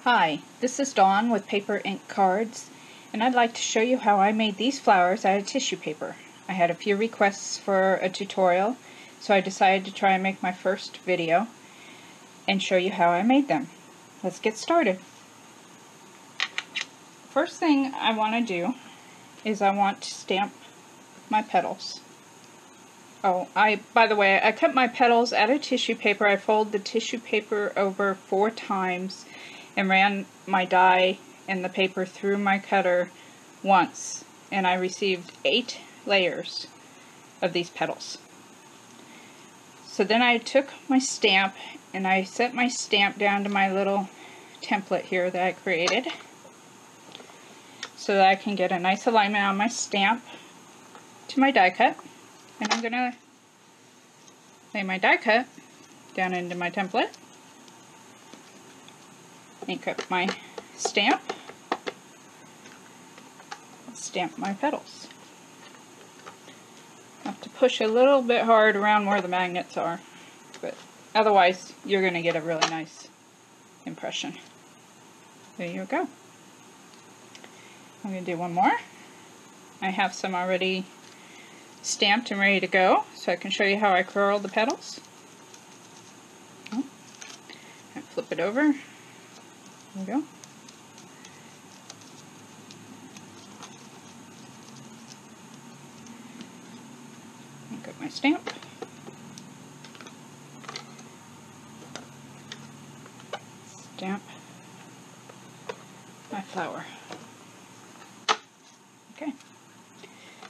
Hi, this is Dawn with Paper Ink Cards, and I'd like to show you how I made these flowers out of tissue paper. I had a few requests for a tutorial, so I decided to try and make my first video and show you how I made them. Let's get started. First thing I want to do is I want to stamp my petals. Oh, by the way, I cut my petals out of tissue paper. I folded the tissue paper over 4 times and ran my die and the paper through my cutter once, and I received 8 layers of these petals. So then I took my stamp and I set my stamp down to my little template here that I created so that I can get a nice alignment on my stamp to my die cut. And I'm going to lay my die cut down into my template, ink up my stamp, stamp my petals. I have to push a little bit hard around where the magnets are, but otherwise you're going to get a really nice impression. There you go. I'm going to do one more. I have some already stamped and ready to go, so I can show you how I curl the petals. I flip it over. There we go. Ink up my stamp. Stamp my flower. Okay.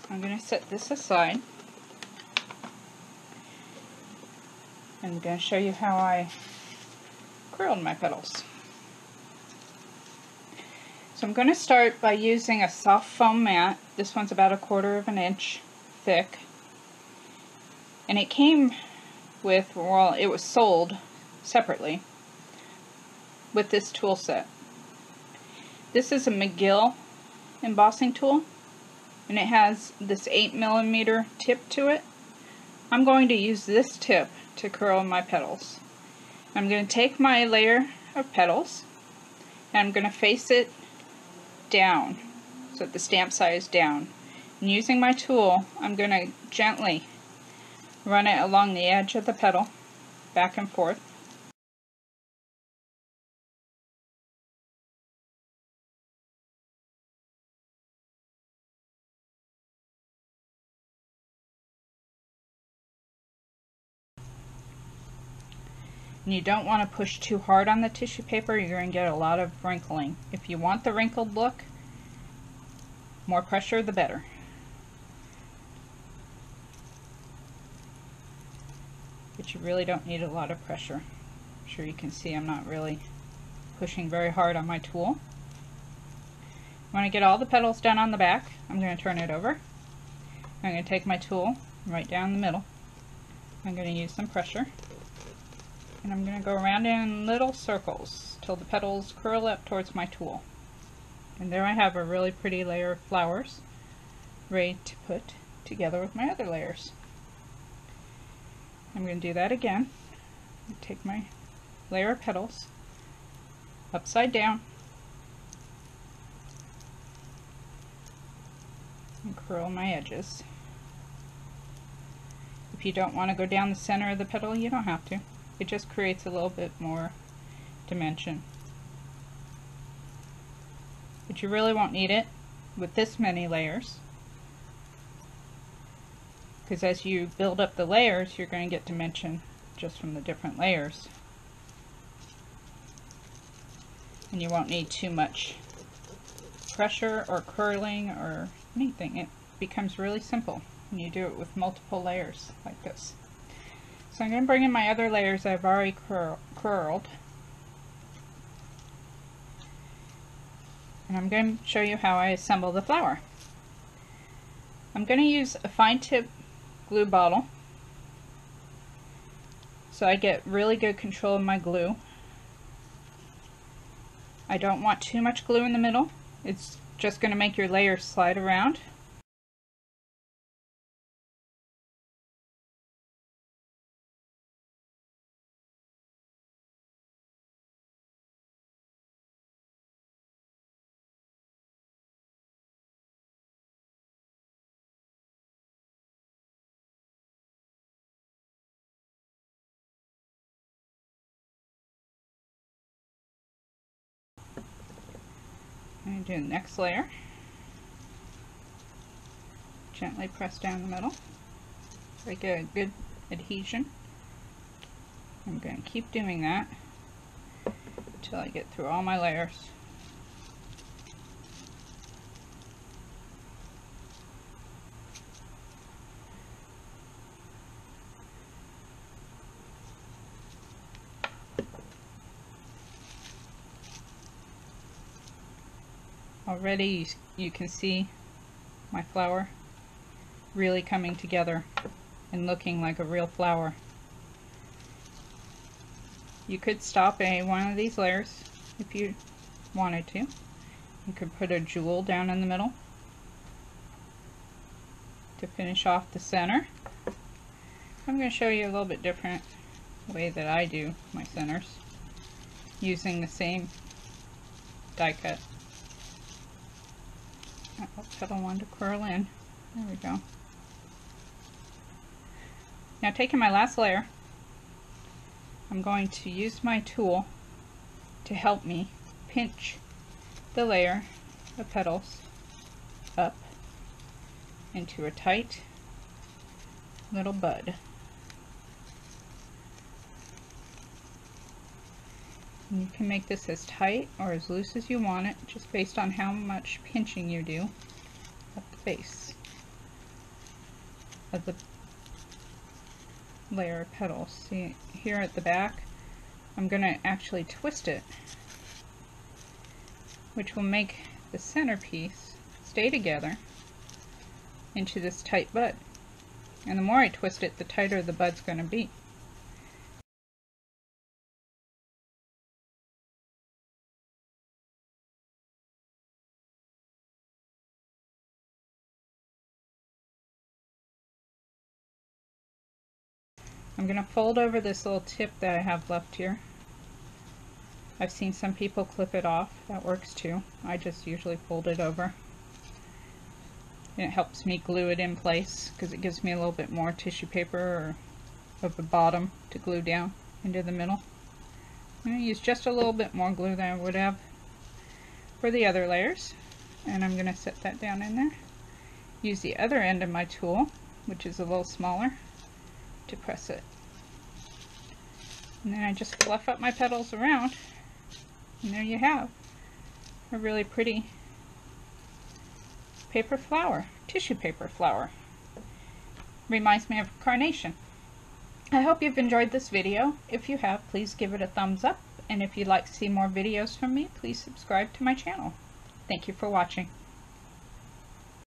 I'm going to set this aside. I'm going to show you how I curled my petals. So I'm going to start by using a soft foam mat. This one's about 1/4 of an inch thick. And it came with, well, it was sold separately with this tool set. This is a McGill embossing tool, and it has this 8mm tip to it. I'm going to use this tip to curl my petals. I'm going to take my layer of petals and I'm going to face it down so that the stamp side is down. And using my tool, I'm going to gently run it along the edge of the petal, back and forth. And you don't want to push too hard on the tissue paper, you're going to get a lot of wrinkling. If you want the wrinkled look, more pressure the better. But you really don't need a lot of pressure. I'm sure you can see I'm not really pushing very hard on my tool. When I get all the petals done on the back, I'm going to turn it over. I'm going to take my tool right down the middle. I'm going to use some pressure. And I'm going to go around in little circles till the petals curl up towards my tool. And there I have a really pretty layer of flowers ready to put together with my other layers. I'm going to do that again. Take my layer of petals upside down and curl my edges. If you don't want to go down the center of the petal, you don't have to. It just creates a little bit more dimension. But you really won't need it with this many layers, because as you build up the layers, you're going to get dimension just from the different layers. And you won't need too much pressure or curling or anything. It becomes really simple when you do it with multiple layers like this. So I'm going to bring in my other layers I've already curled. And I'm going to show you how I assemble the flower. I'm going to use a fine tip glue bottle so I get really good control of my glue. I don't want too much glue in the middle. It's just going to make your layers slide around. going to do the next layer. Gently press down the middle. Like a good adhesion. I'm going to keep doing that until I get through all my layers. Already you can see my flower really coming together and looking like a real flower. You could stop one of these layers if you wanted to. You could put a jewel down in the middle to finish off the center. I'm going to show you a little bit different way that I do my centers using the same die cut. That petal wanted to curl in. There we go. Now taking my last layer, I'm going to use my tool to help me pinch the layer of petals up into a tight little bud. And you can make this as tight or as loose as you want it, just based on how much pinching you do at the base of the layer of petals. See here at the back, I'm going to actually twist it, which will make the centerpiece stay together into this tight bud. And the more I twist it, the tighter the bud's going to be. I'm going to fold over this little tip that I have left here. I've seen some people clip it off. That works too. I just usually fold it over. And it helps me glue it in place because it gives me a little bit more tissue paper or of the bottom to glue down into the middle. I'm going to use just a little bit more glue than I would have for the other layers. And I'm going to set that down in there. Use the other end of my tool, which is a little smaller, to press it. And then I just fluff up my petals around, and there you have a really pretty paper flower, tissue paper flower. Reminds me of a carnation. I hope you've enjoyed this video. If you have, please give it a thumbs up, and if you'd like to see more videos from me, please subscribe to my channel. Thank you for watching.